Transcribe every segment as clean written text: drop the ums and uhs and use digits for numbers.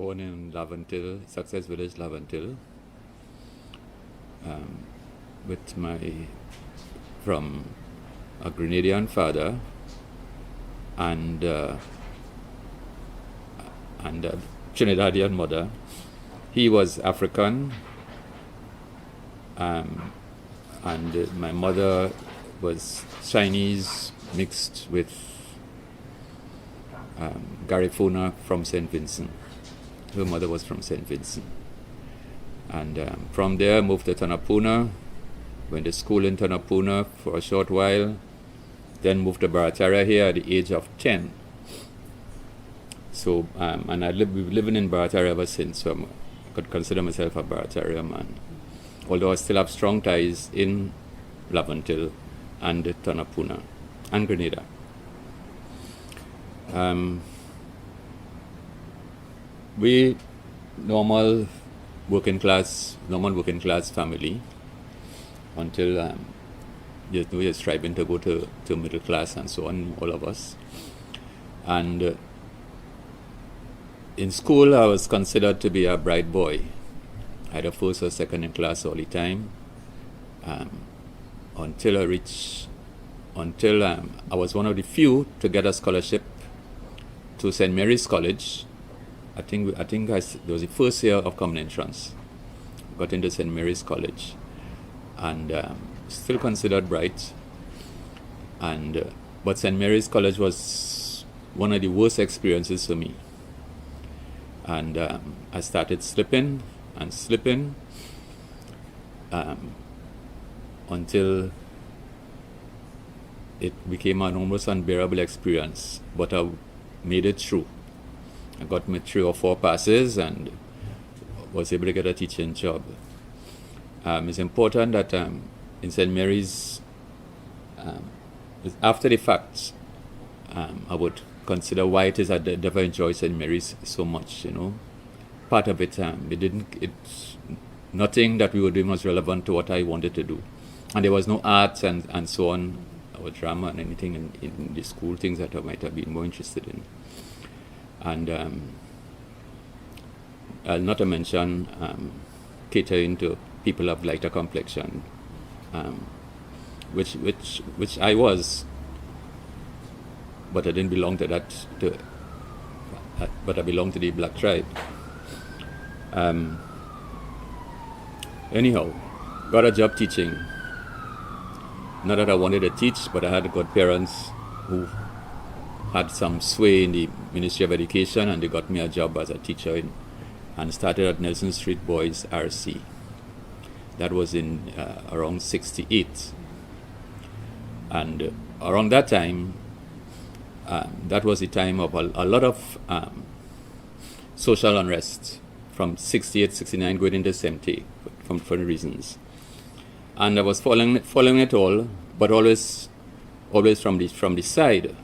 born in Laventil, Success Village, Laventil, from a Grenadian father and a Trinidadian mother. He was African, and my mother was Chinese mixed with Garifuna from St. Vincent. Her mother was from St. Vincent. And from there, moved to Tanapuna, went to school in Tanapuna for a short while, then moved to Barataria here at the age of 10. So, and we've been living in Barataria ever since, so I could consider myself a Barataria man. Although I still have strong ties in Laventil and Tanapuna and Grenada. We normal working class family until we're striving to go to middle class and so on, all of us. And in school, I was considered to be a bright boy. Either first or second in class all the time, until I was one of the few to get a scholarship to St. Mary's College. I think it was the first year of common entrance. Got into St. Mary's College, and still considered bright. But St. Mary's College was one of the worst experiences for me. And I started slipping until it became an almost unbearable experience. But I made it through. I got me 3 or 4 passes and was able to get a teaching job. It's important that in St. Mary's, after the fact, I would consider why it is I never enjoyed St. Mary's so much, Part of it, nothing that we were doing was relevant to what I wanted to do. And there was no arts and so on, or drama and anything in the school, things that I might have been more interested in. And not to mention catering to people of lighter complexion, which I was, but I didn't belong to that. But I belonged to the black tribe. Anyhow, got a job teaching. Not that I wanted to teach, but I had good parents who had some sway in the Ministry of Education, and they got me a job as a teacher and started at Nelson Street Boys RC. That was in around 68. And around that time, that was the time of a lot of social unrest from 68, 69 going into 70 for different reasons. And I was following it all, but always from the side.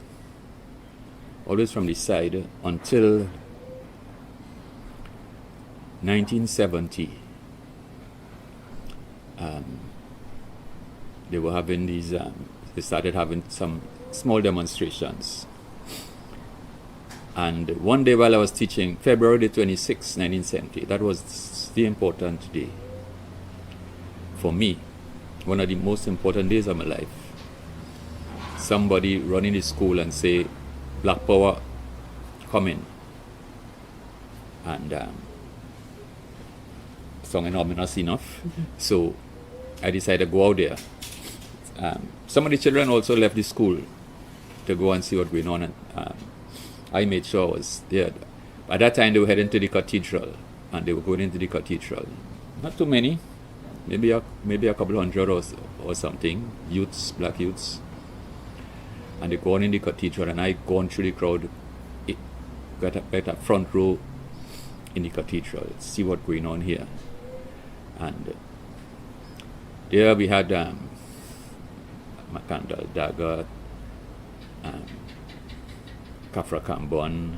Always from the side until 1970. They were having these, they started having some small demonstrations. And one day while I was teaching, February 26, 1970, that was the important day for me. One of the most important days of my life. Somebody running the school and say, Black Power, come in. And sounding ominous enough. So I decided to go out there. Some of the children also left the school to go and see what was going on. And I made sure I was there. By that time, they were heading to the Cathedral, and they were going into the Cathedral. Not too many, maybe a couple hundred or something, youths, black youths. And they go on in the Cathedral, and I gone through the crowd, got a front row in the Cathedral, see what's going on here. And there we had Makanda Daga, Kafra Cambon,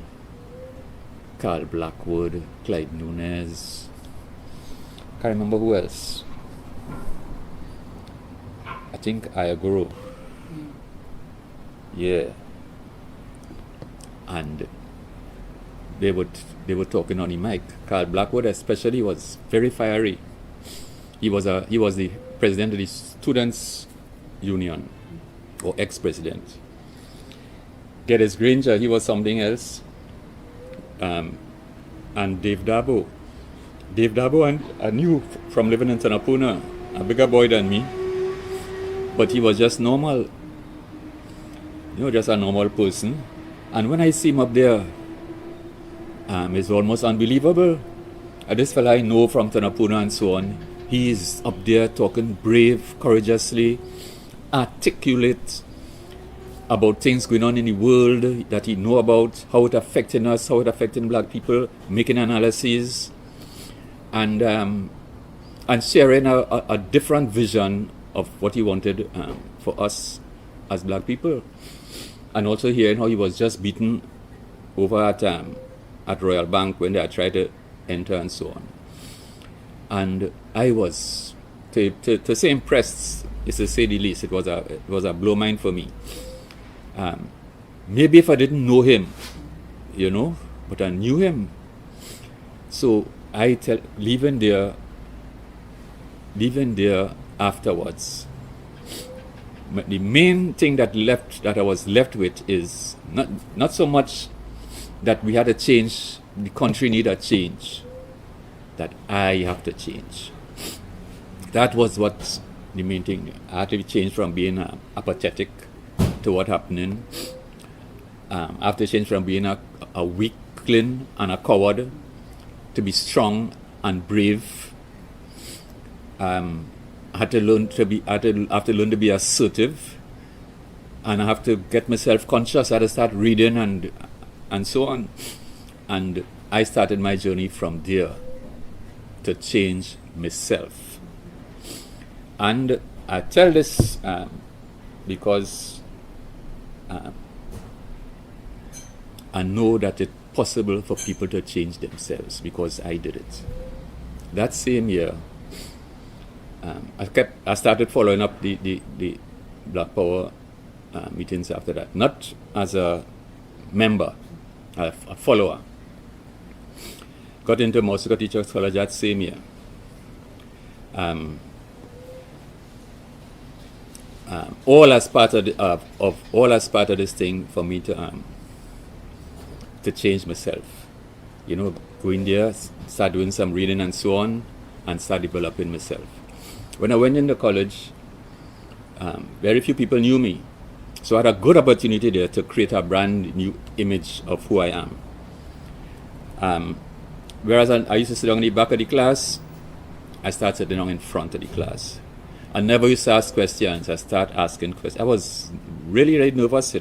Carl Blackwood, Clyde Nunez. Can't remember who else. I think Ayaguru. Yeah. And they were talking on the mic. Carl Blackwood especially was very fiery. He was the president of the Students' Union, or ex-president. Geddes Granger, he was something else. And Dave Dabo. Dave Dabo, I knew from living in Tanapuna, a bigger boy than me, but he was just normal, just a normal person. And when I see him up there, it's almost unbelievable. This fella I know from Tanapuna and so on, he's up there talking brave, courageously, articulate about things going on in the world that he know about, how it affecting us, how it affecting black people, making analyses, and sharing a different vision of what he wanted for us as black people. And also hearing how he was just beaten over at Royal Bank when they tried to enter and so on. And I was, to say impressed is to say the least. It was a blow mind for me. Maybe if I didn't know him, but I knew him. So leaving there afterwards, the main thing that I was left with is not so much that we had to change, the country need a change, that I have to change. That was what the main thing. I had to change from being apathetic to what happening. I have to change from being a weakling and a coward to be strong and brave. I had to learn to be assertive, and I have to get myself conscious. I had to start reading and so on. And I started my journey from there to change myself. And I tell this because I know that it's possible for people to change themselves, because I did it. That same year, I started following up the Black Power meetings after that, not as a member, a follower. Got into Musical Teachers College that same year. All as part of this thing for me to change myself. Go in there, start doing some reading and so on, and start developing myself. When I went into college, very few people knew me. So I had a good opportunity there to create a brand new image of who I am. Whereas I used to sit down in the back of the class, I started sitting down in front of the class. I never used to ask questions. I started asking questions. I was really, really nervous,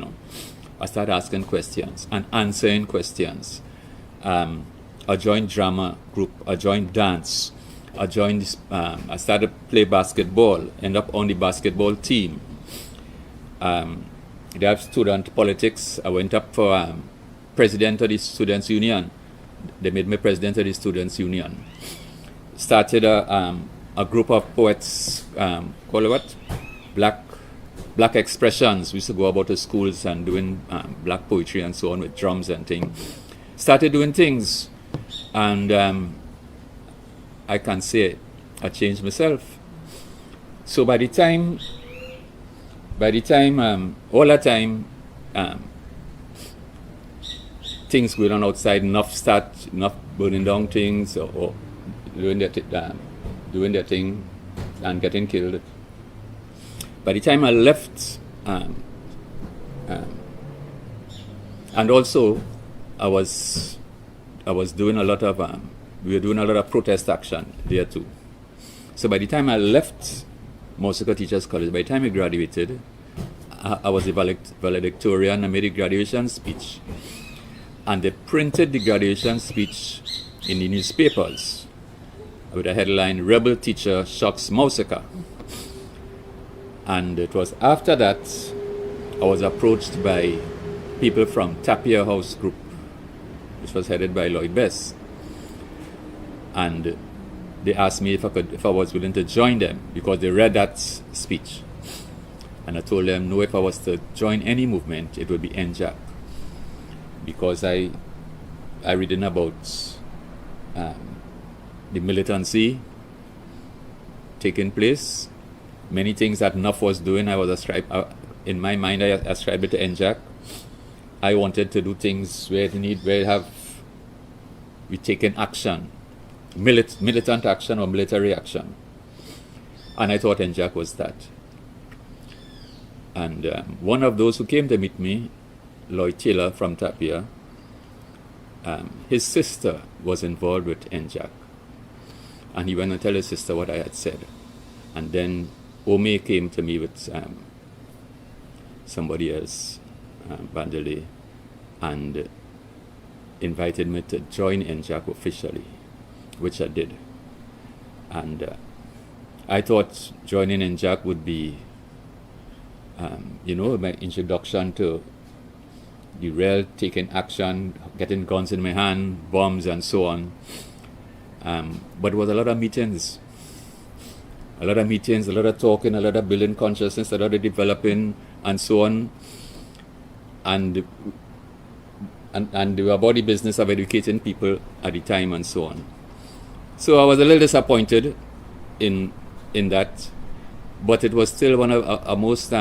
I started asking questions and answering questions. I joined drama group. I joined dance. I started to play basketball, end up on the basketball team. They have student politics. I went up for president of the Students' Union. They made me president of the Students' Union. Started a group of poets called what? Black Expressions. We used to go about to schools and doing black poetry and so on with drums and things. Started doing things, and I can say I changed myself. So by the time, all the time, things going on outside, enough burning down things or doing their thing and getting killed. By the time I left, and also I was doing a lot of we were doing a lot of protest action there too. So by the time I left Musical Teachers College, by the time I graduated, I was a valedictorian. I made a graduation speech, and they printed the graduation speech in the newspapers with a headline, "Rebel Teacher Shocks Mausaka." And it was after that I was approached by people from Tapia House Group, which was headed by Lloyd Bess. And they asked me if I was willing to join them, because they read that speech. And I told them, no, if I was to join any movement, it would be NJAC. Because I I reading about the militancy taking place. Many things that NUF was doing, I was in my mind, I ascribed it to NJAC. I wanted to do things where we taken action, militant action or military action. And I thought NJAC was that. And one of those who came to meet me, Lloyd Taylor from Tapia, his sister was involved with NJAC. And he went and tell his sister what I had said. And then Ome came to me with somebody else, Bandele, and invited me to join NJAC officially, which I did. And I thought joining NJAC would be, my introduction to the real taking action, getting guns in my hand, bombs and so on. But it was a lot of meetings, a lot of talking, a lot of building consciousness, a lot of developing and so on. And they were about the business of educating people at the time and so on. So I was a little disappointed in that, but it was still one of our most,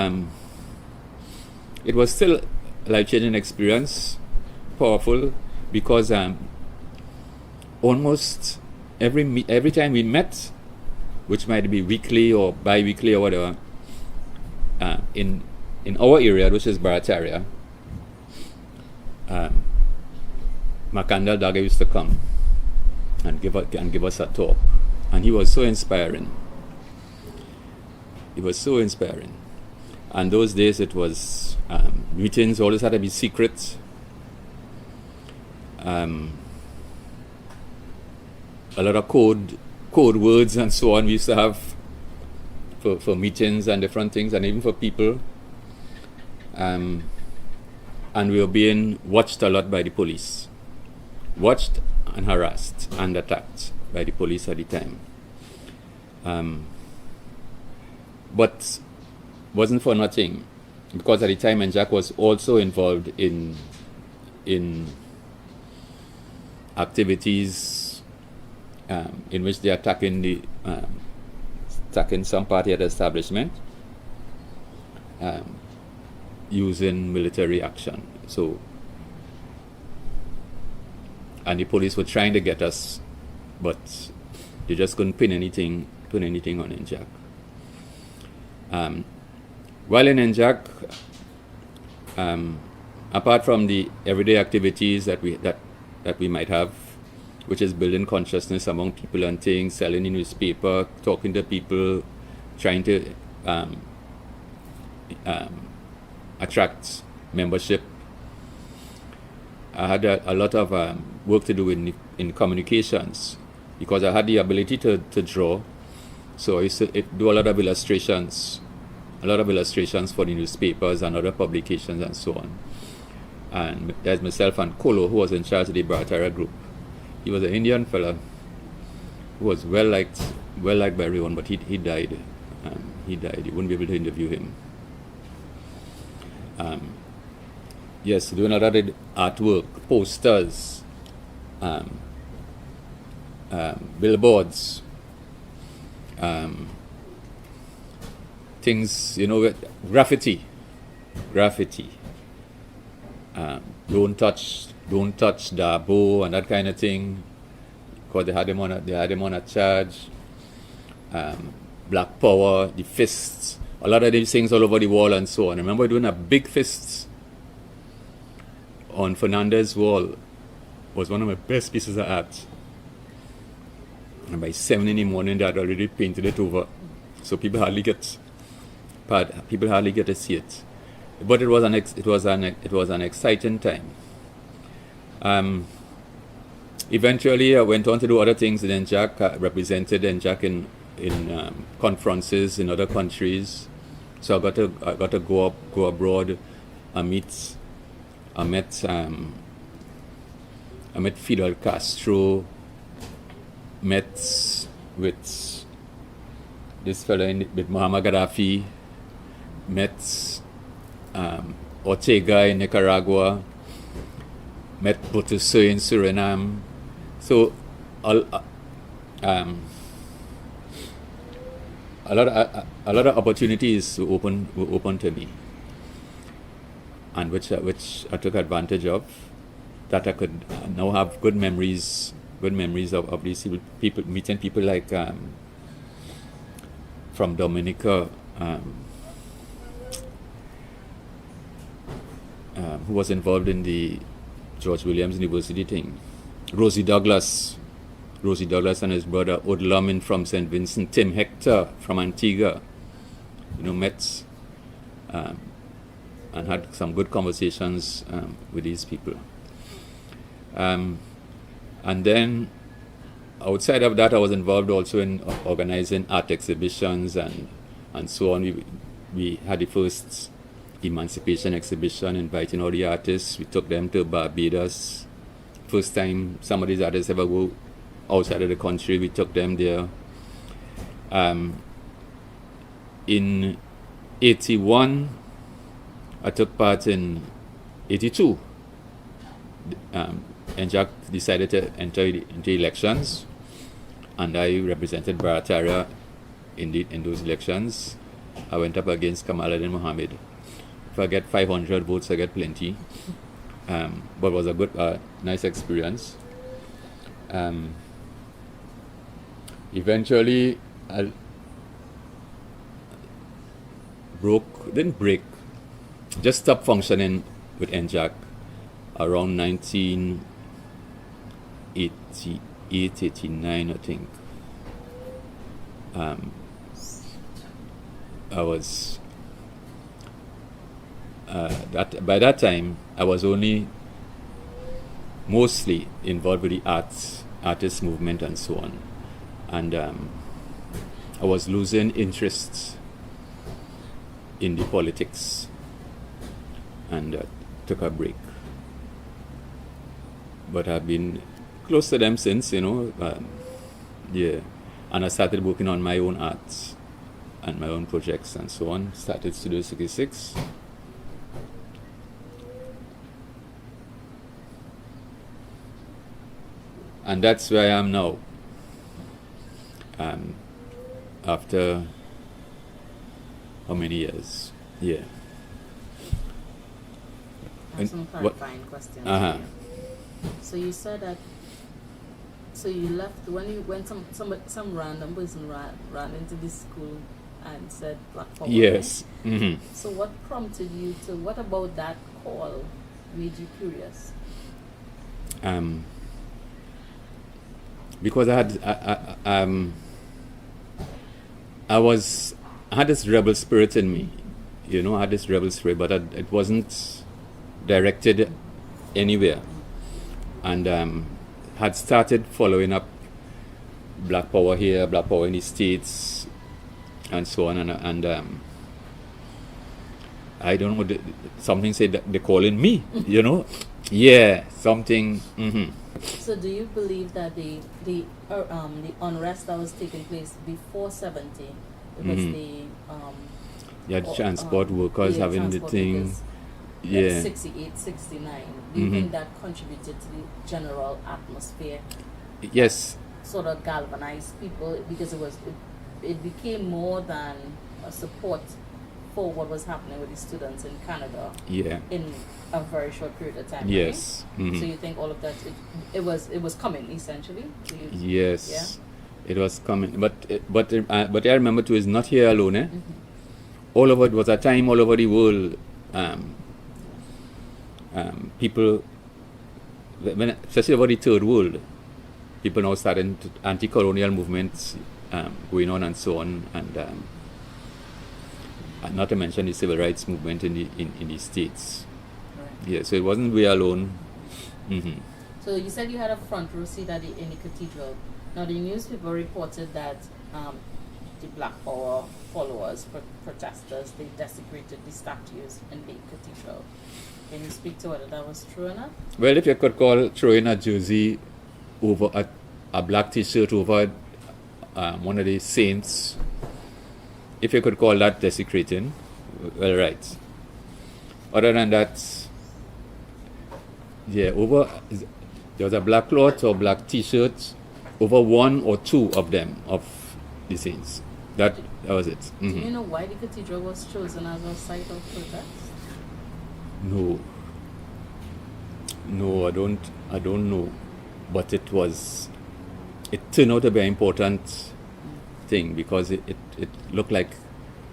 it was still a life-changing experience, powerful, because almost every time we met, which might be weekly or bi-weekly or whatever, in our area, which is Barataria, Makanda Daga used to come and give us a talk, and he was so inspiring. It was so inspiring. And those days it was meetings always had to be secret. A lot of code words and so on we used to have for meetings and different things, and even for people. And we were being watched a lot by the police. Watched and harassed and attacked by the police at the time. But wasn't for nothing, because at the time NJAC was also involved in activities in which they are attacking some party at the establishment using military action. So, and the police were trying to get us, but they just couldn't pin anything on NJAC. While in NJAC, apart from the everyday activities that we might have, which is building consciousness among people and things, selling in newspaper, talking to people, trying to attract membership, I had a lot of work to do in communications, because I had the ability to draw. So I used to do a lot of illustrations for the newspapers and other publications and so on. And there's myself and Kolo, who was in charge of the Barataria group. He was an Indian fella who was well liked by everyone, but he died. You wouldn't be able to interview him. Yes, doing a lot of artwork, posters, billboards, things, graffiti. Don't touch Dabo and that kind of thing, because they had him on a charge. Black Power, the fists, a lot of these things all over the wall and so on. I remember doing a big fist on Fernandez's wall. Was one of my best pieces of art. And by 7 in the morning, they had already painted it over, so people hardly get to see it. But it was an exciting time. Eventually, I went on to do other things in NJAC. Represented NJAC in conferences in other countries. So I got to go abroad. I met Fidel Castro. Met with this fellow with Muhammad Gaddafi. Met Ortega in Nicaragua. met Botuso in Suriname. So a lot of opportunities were open to me, and which I took advantage of. That I could now have good memories of these people, meeting people like from Dominica, who was involved in the George Williams University thing. Rosie Douglas and his brother Odlamin from St. Vincent, Tim Hector from Antigua, met and had some good conversations with these people. And then outside of that, I was involved also in organizing art exhibitions and so on. We had the first Emancipation exhibition, inviting all the artists. We took them to Barbados. First time some of these artists ever go outside of the country, we took them there. In 81, I took part in 82. NJAC decided to enter into elections, and I represented Barataria in those elections. I went up against Kamaluddin Mohammed. If I get 500 votes, I get plenty. But it was a good, nice experience. Eventually, I didn't break, just stopped functioning with NJAC around 1988, 89, I think. I was by that time I was only mostly involved with the artist movement and so on, and I was losing interest in the politics and took a break. But I've been close to them since, and I started working on my own art and my own projects and so on. Started Studio 66. And that's where I am now. After how many years? Yeah. I have some clarifying questions. So you said that. So you left when some random person ran into this school and said Black Power. Yes. Right? Mm-hmm. So what prompted you to? What about that call made you curious? Because I had this rebel spirit in me, I had this rebel spirit, but it wasn't directed anywhere, and had started following up Black Power here, Black Power in the States, and so on, and I don't know, something said that they're calling me, yeah, something. Mm-hmm. So do you believe that the unrest that was taking place before 70, it was the transport workers having the thing, workers, 68, 69. Do you think that contributed to the general atmosphere? Yes. Sort of galvanized people, because it became more than a support for what was happening with the students in Canada. Yeah. In a very short period of time. Yes. Right? Mm-hmm. So you think all of that it was coming essentially? Yes. Yeah? It was coming, but I remember too, it's not here alone. Mm-hmm. All over, it was a time all over the world. People, especially over the third world, people now starting anti-colonial movements going on and so on, and not to mention the civil rights movement in the States. Right. Yeah, so it wasn't we alone. Mm-hmm. So you said you had a front row seat in the Cathedral. Now the newspaper reported that the Black Power followers, protesters, they desecrated the statues in the Cathedral. Can you speak to whether that was true or not? Well, if you could call throwing a jersey over a black T-shirt over one of the saints, if you could call that desecrating, well, right. Other than that, Yeah, there was a black cloth or black T-shirt over one or two of them of the saints. That was it. Do you know why the cathedral was chosen as a site of protest? No, I don't know, but it turned out to be an important thing because it looked like,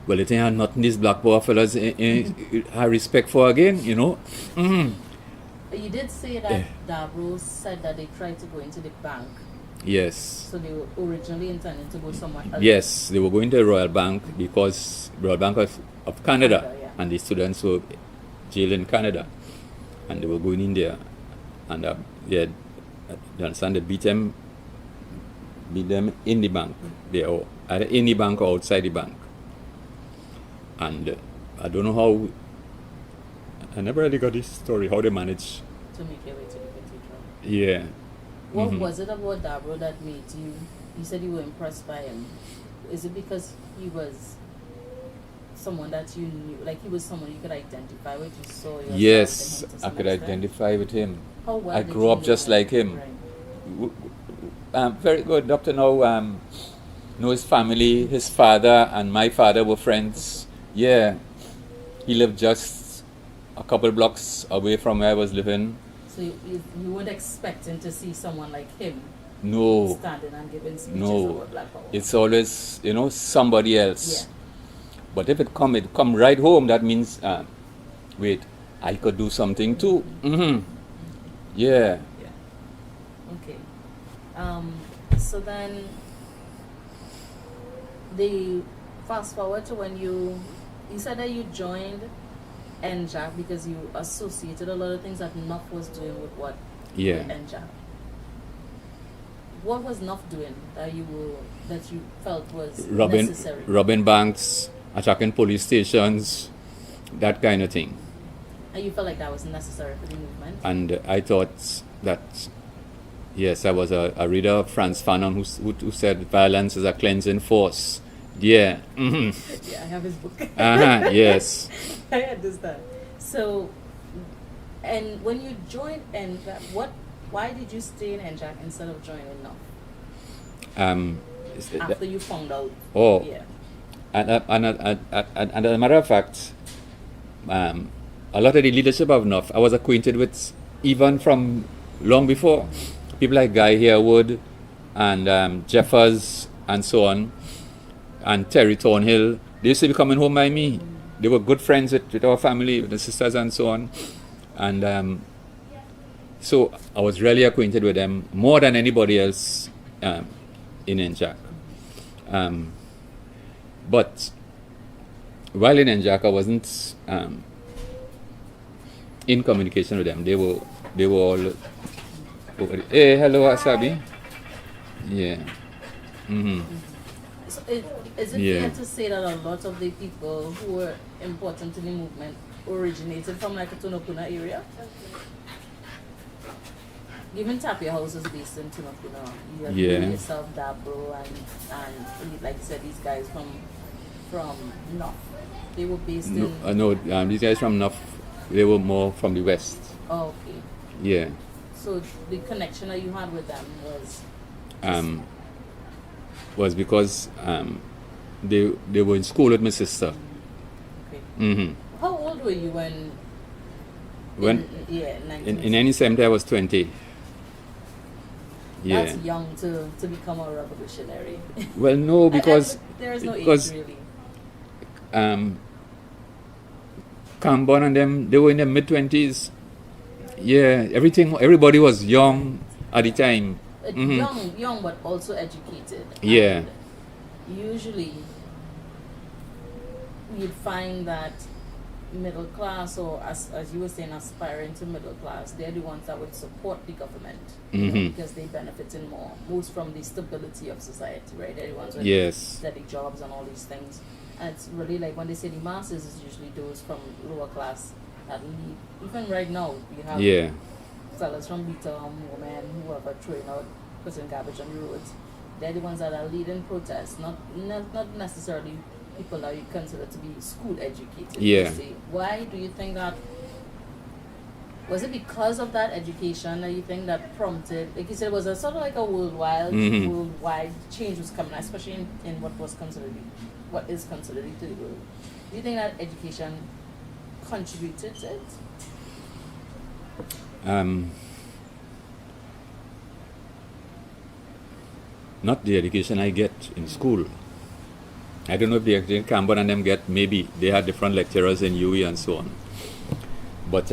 well, it ain't nothing these black power fellas have respect for again, you know. You did say that Dabro said that they tried to go into the bank. Yes. So they were originally intending to go somewhere else. Yes, they were going to the Royal Bank because Royal Bank of Canada, yeah. and the students were jailed in Canada, and they were going in there, and you understand, they beat them in the bank, or either in the bank or outside the bank, and I don't know how. I never really got this story how they managed to make their way to the cathedral. Yeah. What was it about Dabro that made you said you were impressed by him? Is it because he was someone that you knew, like he was someone you could identify with, you saw yourself Yes, in him to I some could extent? identify with him. How well I did grew you up know just him? like him. Right. Very good. Up to now, know his family. His father and my father were friends. Yeah, he lived just a couple blocks away from where I was living. So you weren't expecting to see someone like him No, standing and giving speeches no. about Black Power? It's always, somebody else. Yeah. But if it come right home, that means, wait, I could do something too. Yeah. Okay. So then, they fast forward to when you said that you joined NJAC because you associated a lot of things that NUF was doing with what? Yeah. With NJAC. What was NUF doing that you felt was necessary? Robbing banks, attacking police stations, that kind of thing. And you felt like that was necessary for the movement? And I thought that, yes, I was a reader of Frantz Fanon who said violence is a cleansing force. Yeah. Yeah, I have his book. Yes. I understand. So, and when you joined NJAC, why did you stay in NJAC instead of joining NUF? After you found out. Oh. Yeah. And as a matter of fact, a lot of the leadership of NUF I was acquainted with even from long before. People like Guy Harewood and Jeffers and so on, and Terry Thornhill. They used to be coming home by me. They were good friends with our family, with the sisters and so on. And so I was really acquainted with them more than anybody else in NJAC. But while in NJAC, I wasn't in communication with them. They were all. Hey, hello, Asabi. Yeah. So is it fair to say that a lot of the people who were important to the movement originated from like a Tunapuna area? Given Tapia House is based in Tunapuna, you have yourself, Dabro, and like you said, these guys from NUF. They were based in... No, these guys from NUF, they were more from the West. Oh, okay. Yeah. So the connection that you had with them was because they were in school with my sister. Okay. How old were you when in 1970 I was 20. Yeah. That's young to become a revolutionary. Well, no, because there is no age really. Cambon and them, they were in their mid-20s. Yeah, everybody was young at the time. Young, but also educated. Yeah. And usually, you'd find that middle class, or as you were saying, aspiring to middle class, they're the ones that would support the government because they benefit in most from the stability of society, right? They're the ones with steady jobs and all these things. And it's really like when they say the masses, it's usually those from lower class that lead. Even right now, you have fellas from Bitam, women, whoever throwing out, putting garbage on the roads. They're the ones that are leading protests, not necessarily people that you consider to be school educated. Yeah. Why do you think that Was it because of that education that you think that prompted, like you said, it was a sort of like a worldwide change was coming, especially in what is considered the third world. Do you think that education contributed to it? Not the education I get in school. I don't know if the education Campbell and them get, maybe they had different lecturers in UE and so on. But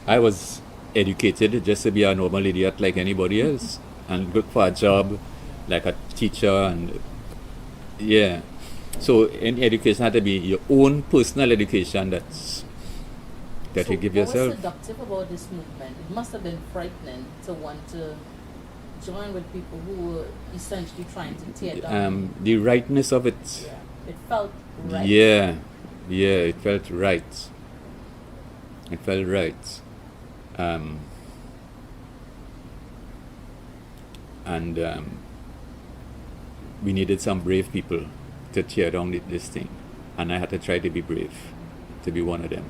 I was educated just to be a normal idiot like anybody else and look for a job like a teacher and yeah. So in education had to be your own personal education that you give yourself. What was seductive about this movement? It must have been frightening to want to join with people who were essentially trying to tear down. The rightness of it. Yeah. It felt right. Yeah, it felt right. It felt right. We needed some brave people to tear down this thing, and I had to try to be brave, to be one of them.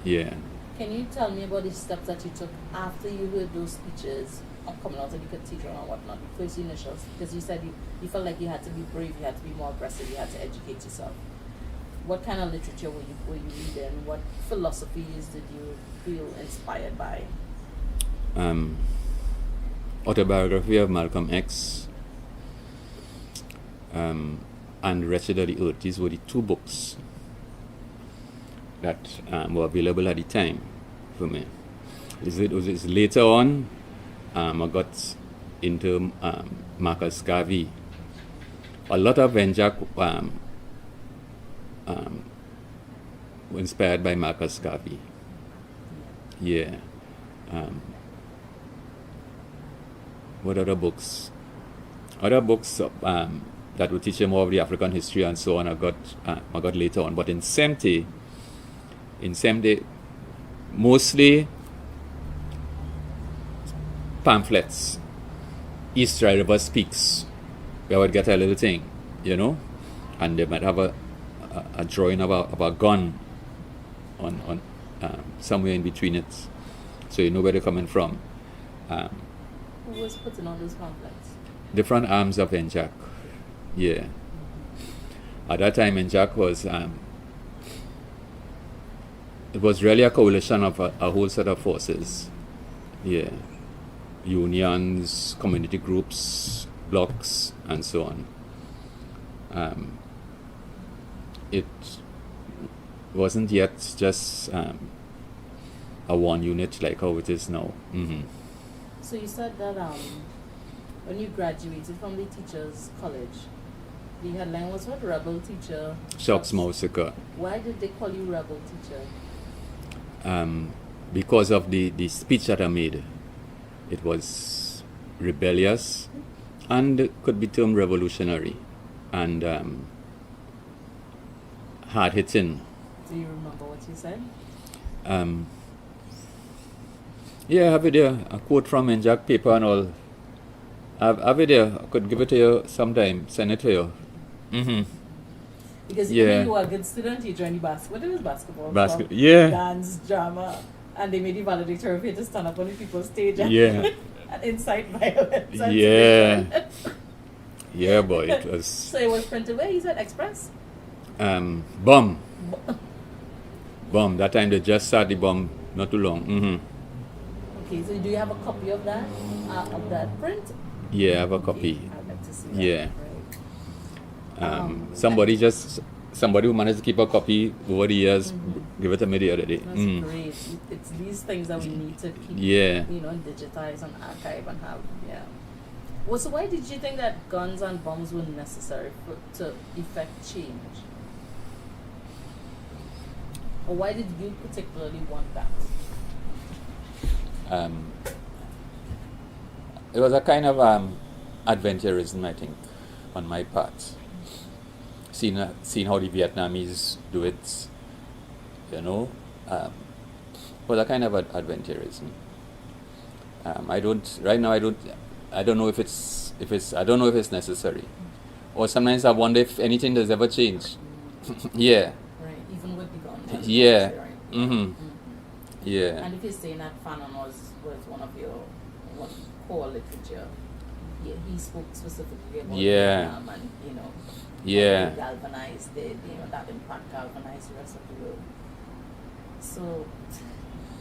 Yeah. Can you tell me about the steps that you took after you heard those speeches coming out of the cathedral and whatnot, the first initials? Because you said you felt like you had to be brave, you had to be more aggressive, you had to educate yourself. What kind of literature were you reading? What philosophies did you feel inspired by? Autobiography of Malcolm X and Wretched of the Earth. These were the two books that were available at the time for me. It was later on I got into Marcus Garvey. A lot of NJAC were inspired by Marcus Garvey. Yeah. What other books? Other books that would teach you more of the African history and so on. I got later on, but in SEMTE, mostly pamphlets. East River Speaks. We would get a little thing, and they might have a drawing of a gun on somewhere in between it, so you know where they're coming from. Who was putting on those pamphlets? Different arms of NJAC. Yeah. At that time, NJAC was it was really a coalition of a whole set of forces. Yeah. Unions, community groups, blocks, and so on. It wasn't yet just a one unit like how it is now. Mm-hmm. So you said that when you graduated from the teachers' college, the headline was what? Rebel teacher. Shocks Mausika. Why did they call you rebel teacher? Because of the speech that I made. It was rebellious and could be termed revolutionary and hard-hitting. Do you remember what you said? Yeah, I have it there. A quote from NJAC paper and all. I have it there. I could give it to you sometime. Send it to you. Mm-hmm. Because you were a good student, you joined the basketball. What was basketball? Yeah. Dance, drama. And they made you valedictorian to stand up on the people's stage and, and incite violence. Yeah. Yeah, boy. It was. So it was printed where? You said Express? Bomb. Bomb. That time they just started the bomb not too long. Mm-hmm. Okay, so do you have a copy of that print? Yeah, I have a copy. I'd like to see that. Yeah. Right. Somebody who managed to keep a copy over the years, give it to me the other day. That's great. It's these things that we need to keep, digitize and archive and have. Yeah. Well, so why did you think that guns and bombs were necessary to effect change? Or why did you particularly want that? It was a kind of adventurism, I think, on my part. Seeing how the Vietnamese do it, was a kind of adventurism. I don't know if it's necessary, or sometimes I wonder if anything does ever change. Yeah. Right, even with the guns. Yeah. Mm-hmm. Yeah. And if you're saying that Fanon was one of your core literature, he spoke specifically about Vietnam and, how they galvanized that impact galvanized the rest of the world. So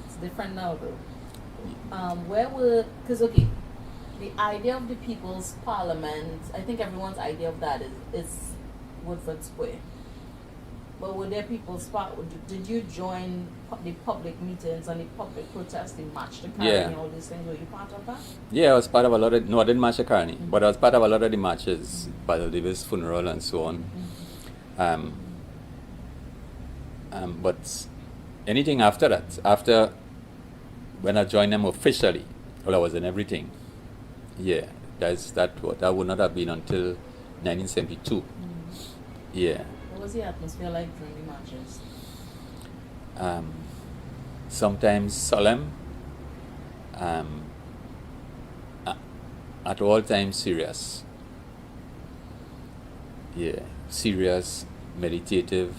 it's different now though. The idea of the People's Parliament, I think everyone's idea of that is Woodford Square. But were there People's Parliament? Did you join the public meetings and the public protests, the March to Carney and all these things? Were you part of that? Yeah, I was part of a lot of, no, I didn't march to Carney, but I was part of a lot of the marches, Father Davis' funeral and so on. But anything after that, after when I joined them officially, well, I was in everything. Yeah, that would not have been until 1972. Yeah. What was the atmosphere like during the marches? Sometimes solemn, at all times serious. Yeah, serious, meditative,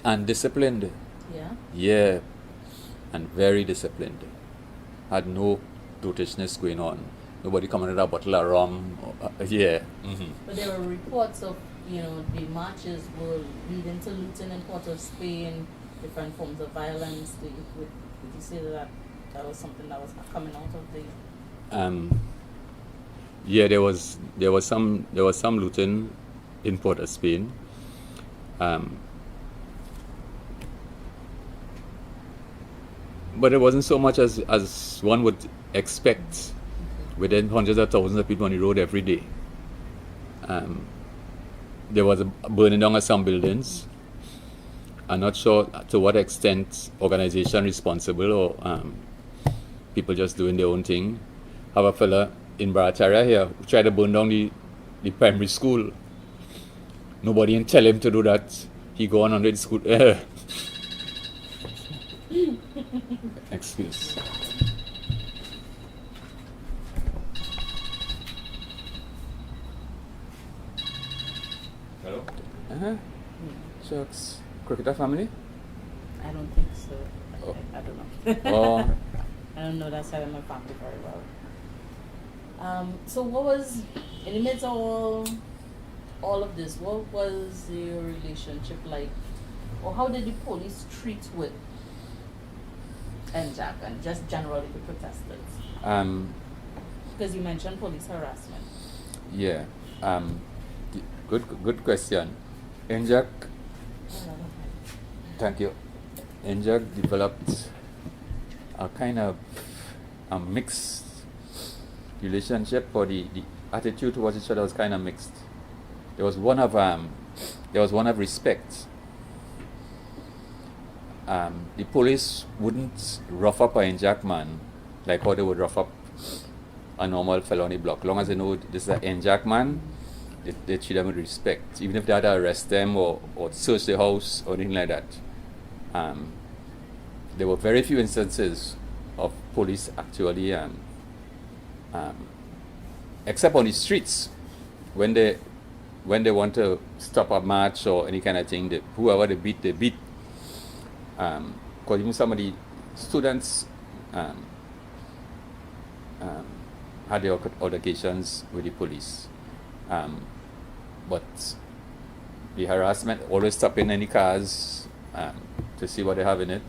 and disciplined. Yeah? Yeah, and very disciplined. Had no dotishness going on. Nobody coming with a bottle of rum. Yeah. Mm-hmm. But there were reports of, the marches were leading to looting in Port of Spain, different forms of violence. Would you say that was something that was coming out of the? Yeah, there was some looting in Port of Spain. But it wasn't so much as one would expect. Within hundreds of thousands of people on the road every day. There was a burning down of some buildings. I'm not sure to what extent organization responsible or people just doing their own thing. Have a fella in Barataria here who tried to burn down the primary school. Nobody didn't tell him to do that. He go on under the school. Excuse. Hello? Shucks. Cricketer family? I don't think so. Oh. I don't know. Oh. I don't know that side of my family very well. So what was, in the midst of all of this, what was your relationship like? Or how did the police treat with NJAC and just generally the protesters? Because you mentioned police harassment. Yeah. Good question. NJAC, thank you. NJAC developed a kind of a mixed relationship, or the attitude towards each other was kind of mixed. There was one of respect. The police wouldn't rough up a NJAC man like how they would rough up a normal fellow on the block. Long as they know this is an NJAC man, they treat them with respect, even if they had to arrest them or search the house or anything like that. There were very few instances of police actually, except on the streets, when they want to stop a march or any kind of thing, whoever they beat. Because even some of the students had their altercations with the police. But the harassment, always stopping any cars to see what they have in it,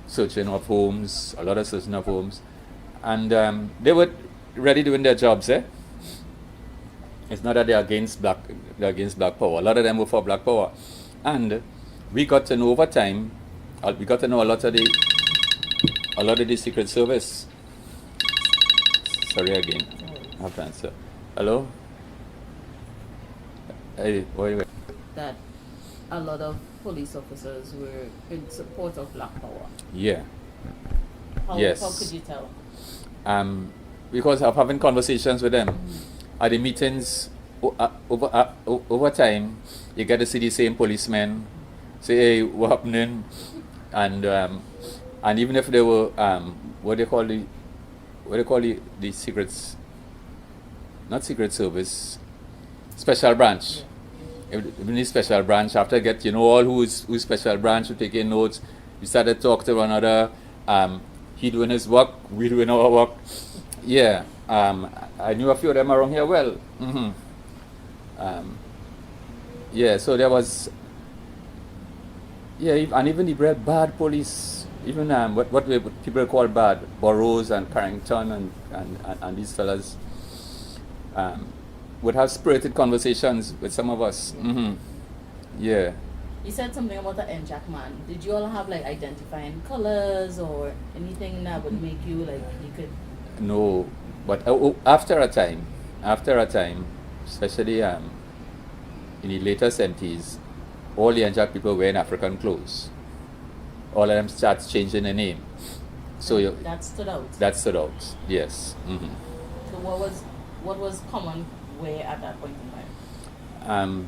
searching of homes, a lot of searching of homes. And they were ready doing their jobs, eh? It's not that they're against black power. A lot of them were for black power. And we got to know over time, we got to know a lot of the Secret Service. Sorry again, I have to answer. Hello? Hey, wait. That a lot of police officers were in support of black power. Yeah. How could you tell? Because of having conversations with them at the meetings over time, you get to see the same policemen say, "Hey, what happening?" And even if they were what they call the secrets, not Secret Service, special branch. Even the special branch, after get, all who's special branch, who taking notes, we started to talk to one another. He doing his work, we doing our work. Yeah, I knew a few of them around here well. Yeah, so there was, and even the bad police, even what people call bad, Burroughs and Carrington and these fellas, would have spirited conversations with some of us. Yeah. You said something about the NJAC man. Did you all have like identifying colors or anything that would make you like you could? No, but after a time, especially in the later 70s, all the NJAC people wearing African clothes. All of them start changing the name. So that stood out. That stood out. Yes. So what was common wear at that point in time?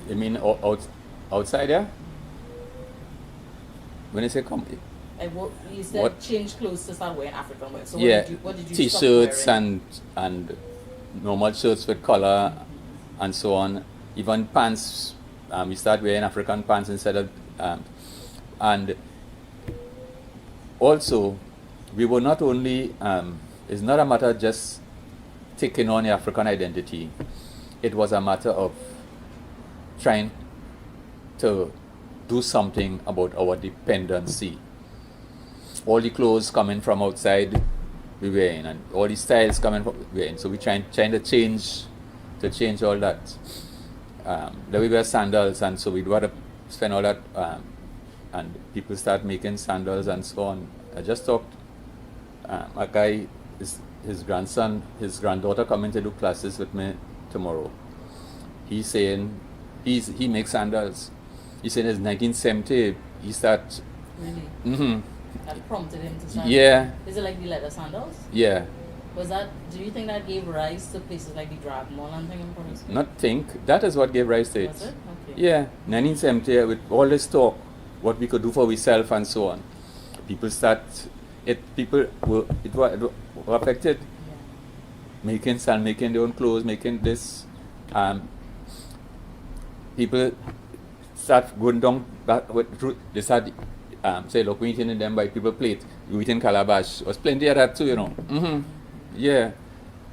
You mean outside there? When I say you said change clothes to start wearing African wear. So what did you T-shirts and normal shirts with collar and so on. Even pants, we start wearing African pants instead of and also we were not only it's not a matter of just taking on the African identity. It was a matter of trying to do something about our dependency. All the clothes coming from outside we were in, and all the styles coming from we were in. So we trying to change all that. Then we wear sandals, and so we'd rather spend all that, and people start making sandals and so on. I just talked. A guy, his granddaughter coming to do classes with me tomorrow. He's saying he makes sandals. He said in 1970 he started. Really? That prompted him to start. Yeah. Is it like the leather sandals? Yeah. Do you think that gave rise to places like the Drag Mall and thing in Port Harcourt? Not think. That is what gave rise to it. Was it? Okay. Yeah. 1970 with all this talk, what we could do for ourselves and so on. People were affected. Yeah. Making their own clothes, making this. People start going down that with they start say, look, we eating in them by people plate, we eating calabash. There was plenty of that too, Yeah.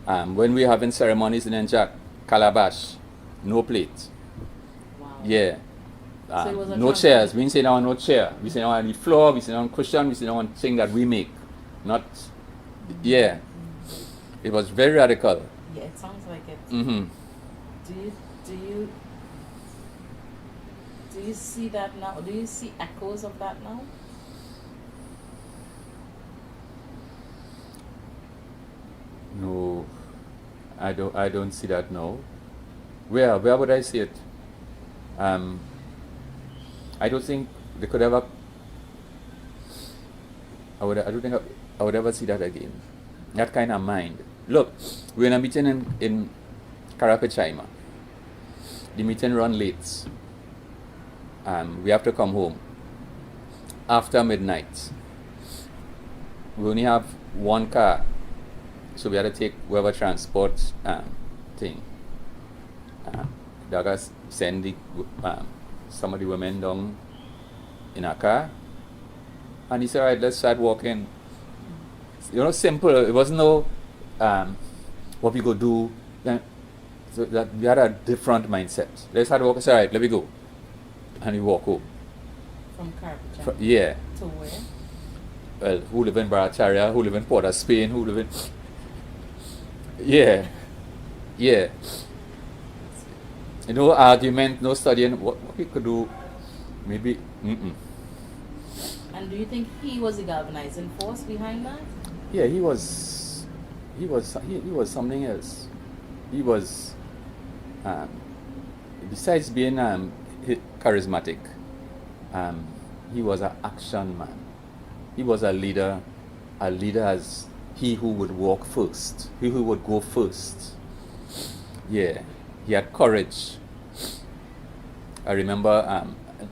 When we having ceremonies in NJAC, calabash, no plate. Wow. Yeah. So no chairs. We didn't sit down on no chair. We sit down on the floor, we sit down on cushion, we sit down on thing that we make. Not, yeah. It was very radical. Yeah, it sounds like it. Do you see that now? Do you see echoes of that now? No, I don't see that now. Where would I see it? I don't think they could ever. I don't think I would ever see that again. That kind of mind. Look, we're in a meeting in Karapachaima. The meeting run late. We have to come home after midnight. We only have one car, so we had to take whoever transport thing. Daga send some of the women down in a car, and he said, "All right, let's start walking." Simple. It wasn't no what we go do. So that we had a different mindset. Let's start walking. All right, let me go. And we walk home. From Carpenter? Yeah. To where? Well, who live in Barataria, who live in Port of Spain, who live in... Yeah. Yeah. No argument, no studying. What we could do, maybe... And do you think he was the galvanizing force behind that? Yeah, he was something else. He was... besides being... charismatic. He was an action man. He was a leader as he who would walk first, he who would go first. Yeah, he had courage. I remember,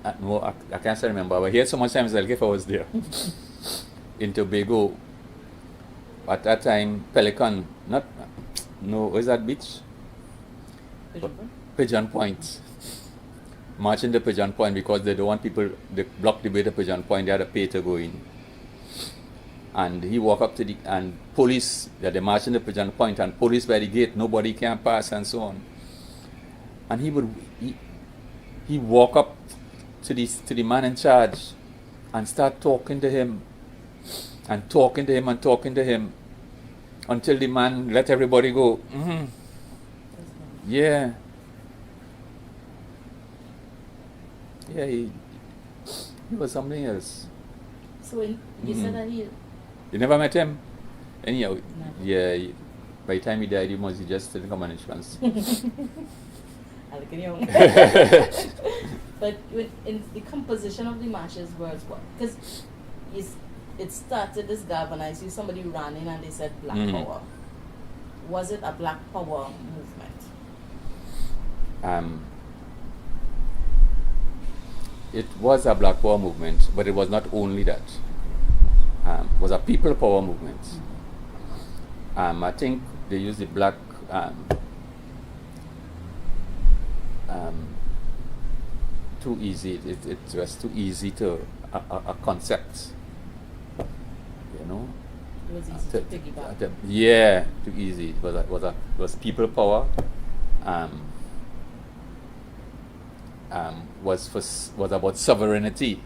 I can't say remember, but he had so much time like if I was there. In Tobago, at that time, Pelican, was that beach? Pigeon Point, marching to Pigeon Point because they don't want people, they block the way to Pigeon Point, they had to pay to go in. And he walked up to the, and police, they marching to Pigeon Point, and police by the gate, nobody can pass and so on. And he walk up to the man in charge and start talking to him, and talking to him, and talking to him, until the man let everybody go. Mm-hmm. Yeah. Yeah, he was something else. So you said that he... You never met him? Anyhow, Never. yeah, by the time he died, he just didn't come on insurance. I'll look at you. But in the composition of the marches was what? Because it started this galvanized. Somebody ran in and they said Black Power. Was it a Black Power movement? It was a Black Power movement, but it was not only that. It was a people power movement. I think they used the black too easy. It was too easy to a concept. You know. It was easy to piggyback. Yeah, too easy. It was people power. Was about sovereignty,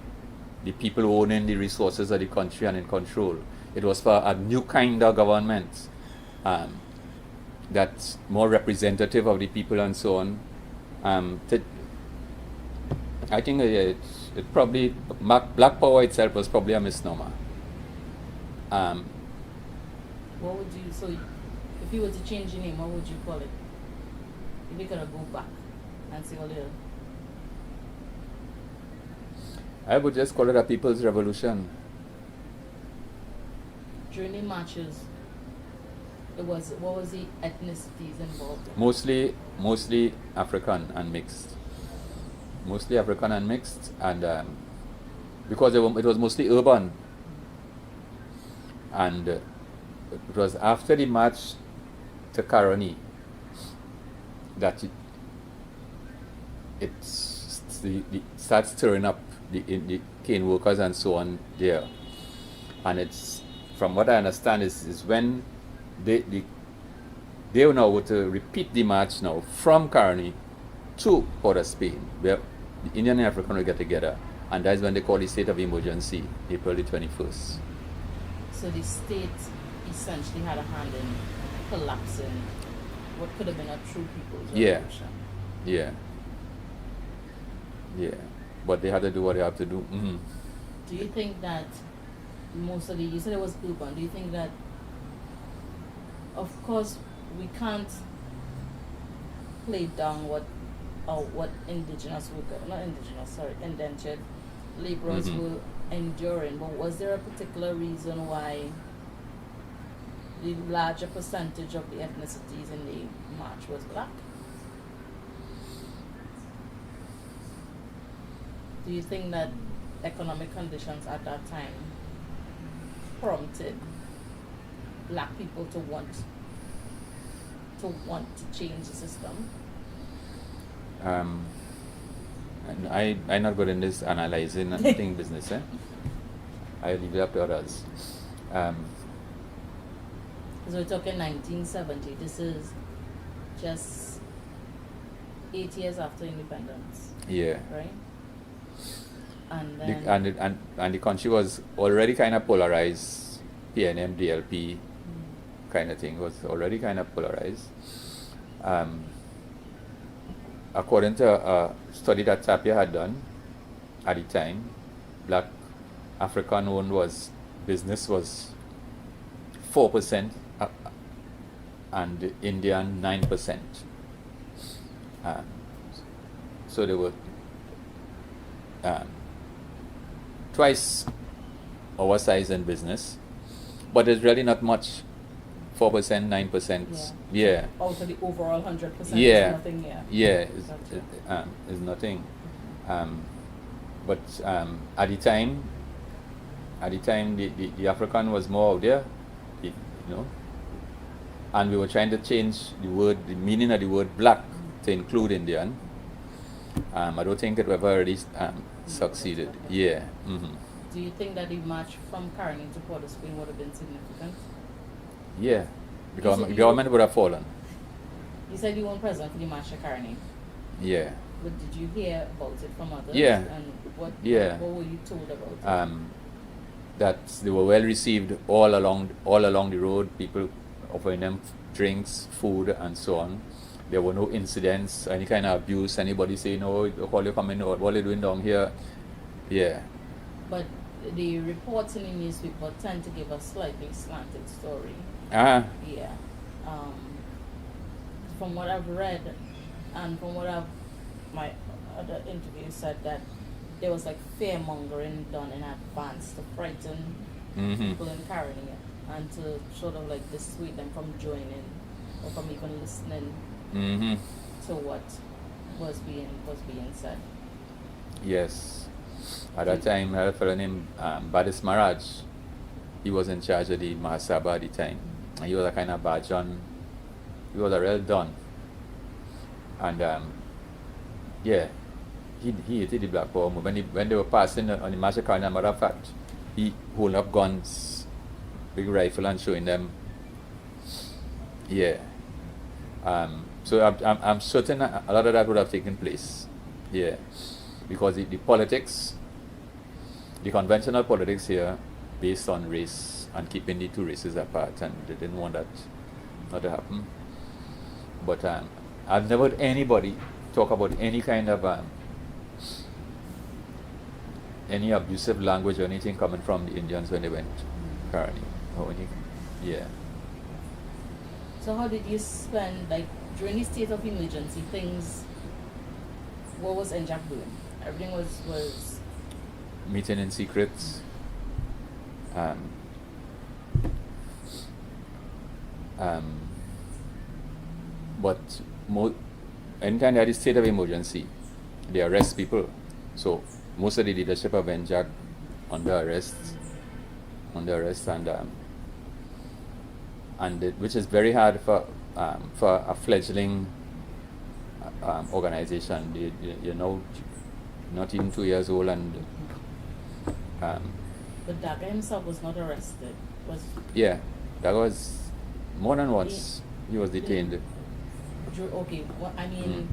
the people owning the resources of the country and in control. It was for a new kind of government that's more representative of the people and so on. I think it probably, Black Power itself was probably a misnomer. What would you, so if you were to change your name, what would you call it? If you could go back and say, well, I would just call it a people's revolution. during the marches, what was the ethnicities involved in? Mostly African and mixed. Mostly African and mixed, and because it was mostly urban. And it was after the march to Caroni that it starts stirring up the cane workers and so on there. And it's, from what I understand, is when they now were to repeat the march now from Caroni to Port of Spain, where the Indian and African will get together, and that's when they call the state of emergency, April the 21st. So the state essentially had a hand in collapsing what could have been a true people's revolution. Yeah. But they had to do what they have to do. Mm-hmm. Do you think that most of you said it was urban, do you think that, of course, we can't play down what indentured laborers were enduring, but was there a particular reason why the larger percentage of the ethnicities in the march was black? Do you think that economic conditions at that time prompted black people to want to change the system? I'm not good in this analyzing thing business. I leave it up to others. Because we're talking 1970. This is just 8 years after independence. Yeah. Right. And then and the country was already kind of polarized. PNM, DLP, kind of thing was already kind of polarized. According to a study that Tapia had done at the time, black African owned business was 4%, and Indian 9%. So they were twice our size in business, but there's really not much. 4%, 9%. Yeah. Out of the overall 100%, yeah. Is nothing here. Yeah, it's nothing. But at the time, the African was more out there, and we were trying to change the meaning of the word black to include Indian. I don't think it ever really succeeded. Yeah. Do you think that the march from Caroni to Port of Spain would have been significant? Yeah. Because the You government would have fallen. You said you weren't present for the march to Caroni. Yeah. But did you hear about it from others? Yeah. And what were you told about it? That they were well received all along the road. People offering them drinks, food, and so on. There were no incidents, any kind of abuse. Anybody saying, "No, all you coming, what are you doing down here?" Yeah. But the reports in the newspaper tend to give a slightly slanted story. Ah. Yeah. From what I've read, and from what my other interviews said, that there was like fear mongering done in advance to frighten people in Caroni and to sort of like dissuade them from joining or from even listening to what was being said. Yes. At that time, I had a fellow named Badis Maraj. He was in charge of the Mahasabha at the time. And he was a kind of Bajan. He was a real don. And yeah, he hated the Black Power movement. When they were passing on the massacre, as a matter of fact, he holding up guns, big rifle, and showing them. Yeah. So I'm certain a lot of that would have taken place. Yeah. Because the politics, the conventional politics here, based on race and keeping the two races apart, and they didn't want that not to happen. But I've never heard anybody talk about any kind of any abusive language or anything coming from the Indians when they went Caroni. Yeah. So how did you spend, like, during the state of emergency, things, what was NJAC doing? Everything was meeting in secret. But anytime there is state of emergency, they arrest people. So most of the leadership of NJAC under arrest, which is very hard for a fledgling organization. You know, not even 2 years old, and but Daga himself was not arrested. Yeah, that was more than once he was detained. Okay, well, I mean,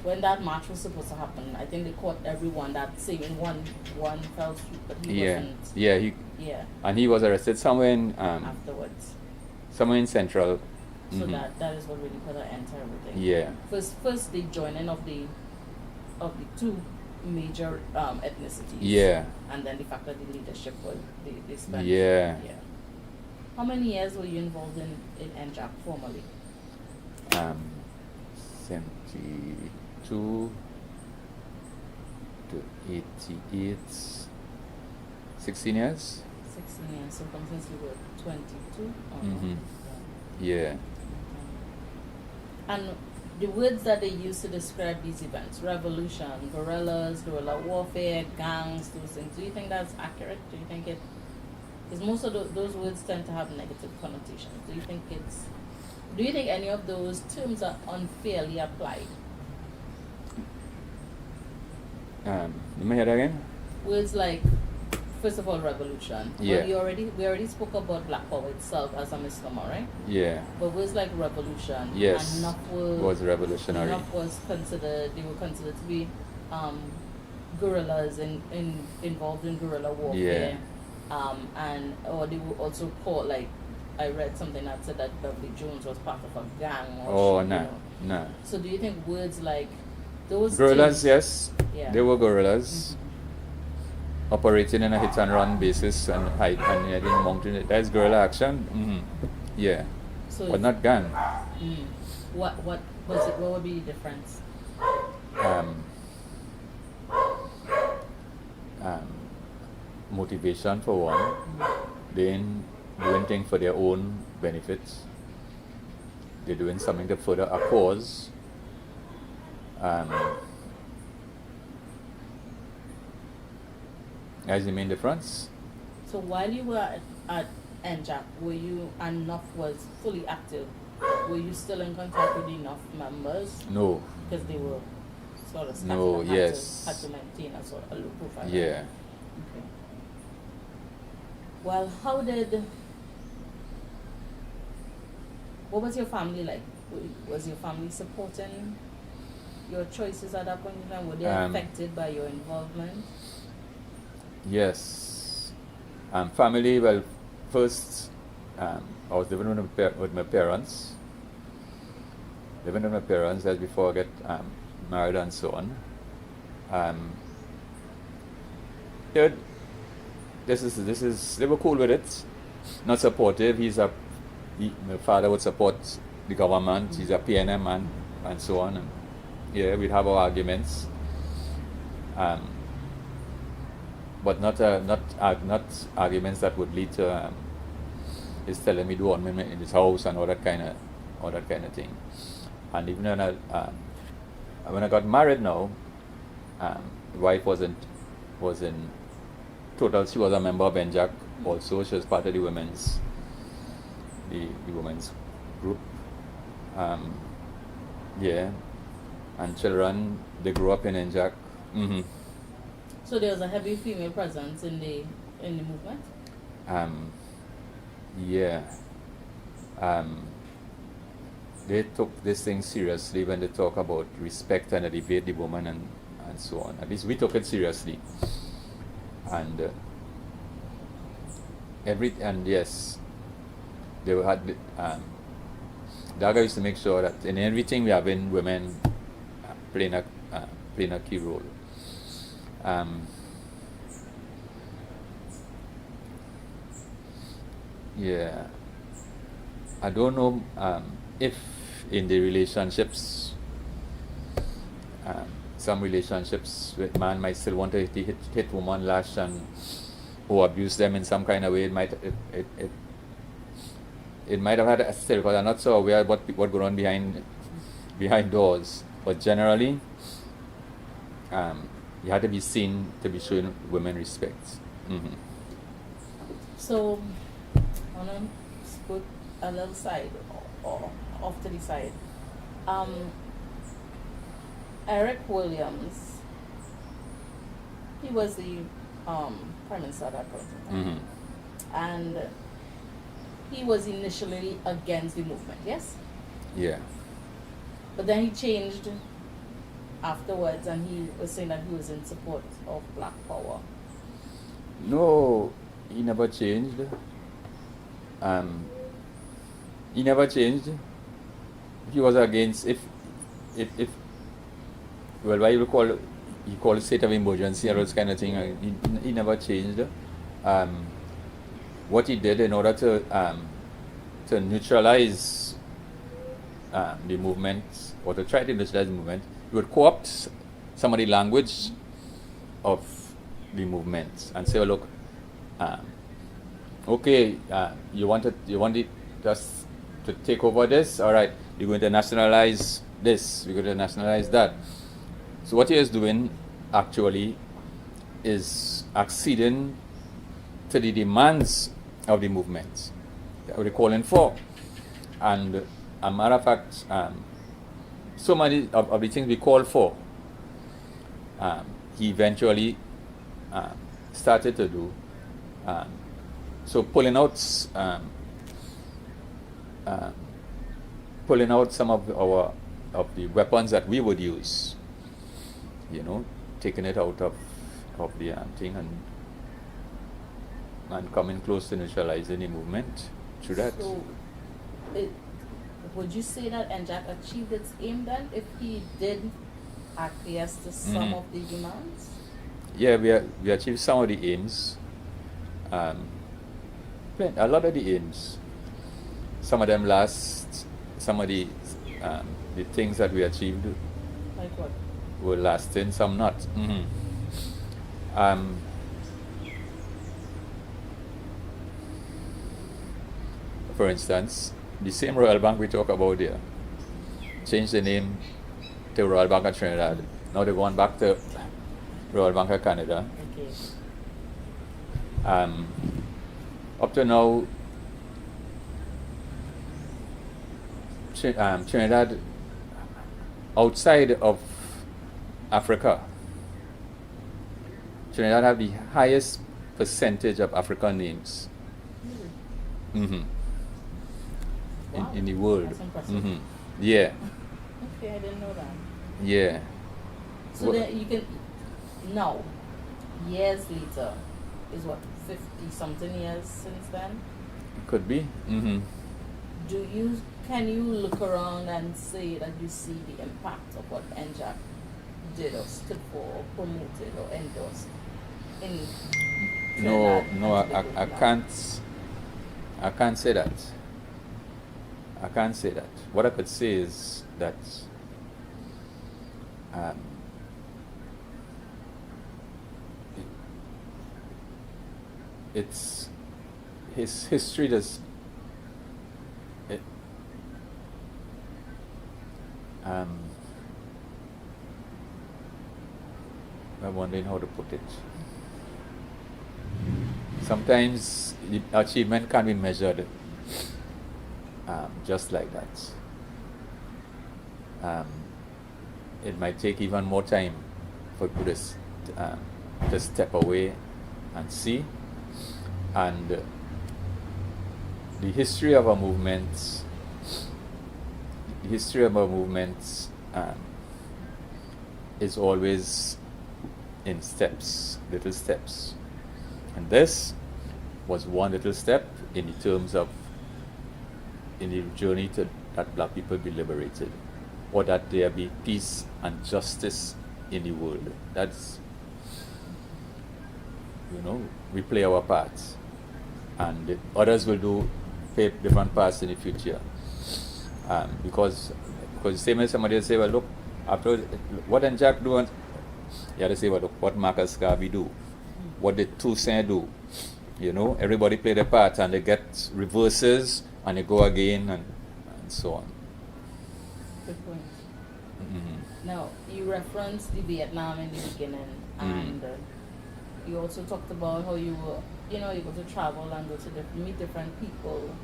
when that march was supposed to happen, I think they caught everyone that same in one fell swoop, but he wasn't. Yeah, and he was arrested somewhere in afterwards. Somewhere in Central. So that is what really put an end to everything. Yeah. First the joining of the two major ethnicities. Yeah. And then the fact that the leadership was they spent. Yeah. Yeah. How many years were you involved in NJAC formally? 72 to 88, 16 years. 16 years, so from since you were 22? Yeah. And the words that they use to describe these events, revolution, guerrillas, guerrilla warfare, gangs, those things, do you think that's accurate? Do you think because most of those words tend to have negative connotations. Do you think any of those terms are unfairly applied? Let me hear that again. Words like, first of all, revolution. Yeah. Well, we already spoke about Black Power itself as a misnomer, right? Yeah. But words like revolution. Yes. And enough was revolutionary. Enough was considered. They were considered to be guerrillas involved in guerrilla warfare. Yeah. Or they were also called, like, I read something that said that Beverly Jones was part of a gang. No. So do you think words like those guerrillas? things, Yes. Yeah. They were guerrillas. Operating on a hit and run basis and hiding in the mountain. That's guerrilla action. Yeah. So but not gang. What was it? What would be the difference? Motivation for one. Then doing things for their own benefits. They're doing something to further a cause. As the main difference. So while you were at NJAC, were you and NUF was fully active? were you still in contact with enough members? No. Because they were sort of scattered No, and yes. had to maintain a sort of a low profile. Yeah. Okay. Well, what was your family like? Was your family supporting your choices at that point in time? Were they affected by your involvement? Yes. Family, well, first, I was living with my parents. Living with my parents as before I get married and so on. Yeah, this is they were cool with it. Not supportive. My father would support the government. He's a PNM man and so on. And yeah, we'd have our arguments. But not arguments that would lead to his telling me do on in his house and all that kind of thing. And even when I got married now, the wife was in total. She was a member of NJAC also. She was part of the women's group. Yeah, and children, they grew up in NJAC. Mm-hmm. So there was a heavy female presence in the movement? Yeah. They took this thing seriously when they talk about respect and elevate the woman and so on. At least we took it seriously. And yes, they had Daga used to make sure that in everything we have in women playing a key role. Yeah, I don't know if in the relationships, some relationships with man might still want to hit woman lash and or abuse them in some kind of way. It might have had a still, because I'm not so aware of what goes on behind doors. But generally, you had to be seen to be showing women respect. Mm-hmm. So, I want to put a little side or off to the side. Eric Williams, he was the Prime Minister at that point in time. Mm-hmm. And he was initially against the movement, yes? Yeah. But then he changed afterwards, and he was saying that he was in support of Black Power. No, he never changed. He never changed. He was against why you call it state of emergency or this kind of thing. He never changed. What he did in order to neutralize the movement, or to try to neutralize the movement, he would co-opt some of the language of the movement and say, oh, look, okay, you want it just to take over this, all right, you're going to nationalize this, we're going to nationalize that. So what he is doing actually is acceding to the demands of the movement that we're calling for. And a matter of fact, so many of the things we call for, he eventually started to do. So pulling out some of the weapons that we would use, taking it out of the thing and coming close to neutralizing the movement through that. So, would you say that NJAC achieved its aim then, if he did acquiesce to some of the demands? Yeah, we achieved some of the aims. A lot of the aims. Some of them last. Some of the things that we achieved, like what, were lasting, some not. Mm-hmm. For instance, the same Royal Bank we talk about there changed the name to Royal Bank of Trinidad. Now they're going back to Royal Bank of Canada. Okay. Up to now, Trinidad, outside of Africa, Trinidad have the highest percentage of African names. Mm-hmm. Wow. In the world. That's impressive. Mm-hmm. Yeah. Okay, I didn't know that. Yeah. So then you can now, years later, is what 50-something years since then. Could be. Mm-hmm. Can you look around and say that you see the impact of what NJAC did or stood for or promoted or endorsed in Trinidad No, and I Tobago? can't. I can't say that. I can't say that. What I could say is that it's his history does. I'm wondering how to put it. Sometimes the achievement can be measured just like that. It might take even more time for people to step away and see. And the history of our movements, is always in steps, little steps. And this was one little step in the terms of in the journey to that black people be liberated, or that there be peace and justice in the world. That's, we play our parts, and others will play different parts in the future. Because the same as somebody will say, well, look, after what NJAC do, you have to say, well, look, what Marcus Garvey do, what did Toussaint do? Everybody play their part, and they get reverses, and they go again, and so on. Good point. Mm-hmm. Now, you referenced the Vietnam in the beginning, and you also talked about how you were, able to travel and go to meet different people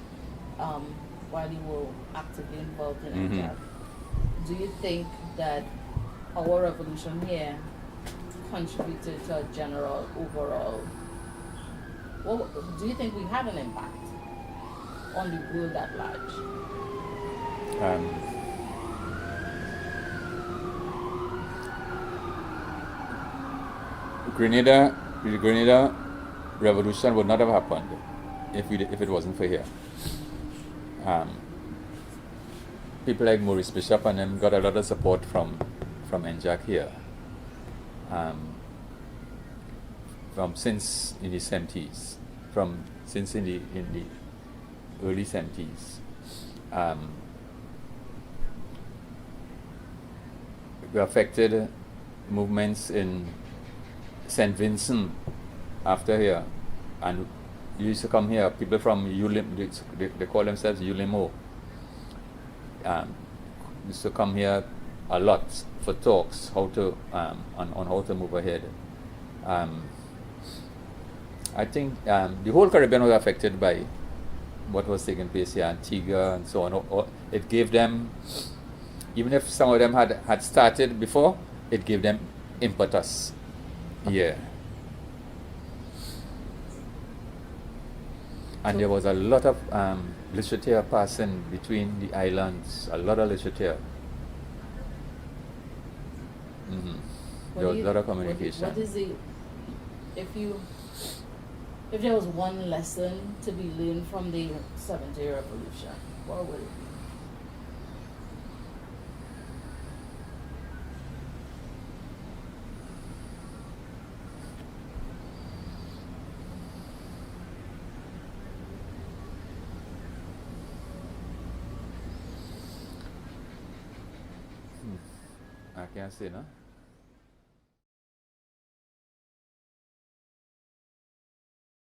while you were actively involved in NJAC. Do you think that our revolution here contributed to a general overall? Well, do you think we had an impact on the world at large? The Grenada revolution would not have happened if it wasn't for here. People like Maurice Bishop and them got a lot of support from NJAC here. Since in the 70s, since in the early 70s. We affected movements in St. Vincent after here, and you used to come here. People from ULIM, they call themselves ULIMO, used to come here a lot for talks on how to move ahead. I think the whole Caribbean was affected by what was taking place here, Antigua and so on. It gave them, even if some of them had started before, it gave them impetus. Yeah. And there was a lot of literature passing between the islands, a lot of literature. There was a lot of communication. What is it, if there was one lesson to be learned from the 70-year revolution, what would it be? I can't say, no?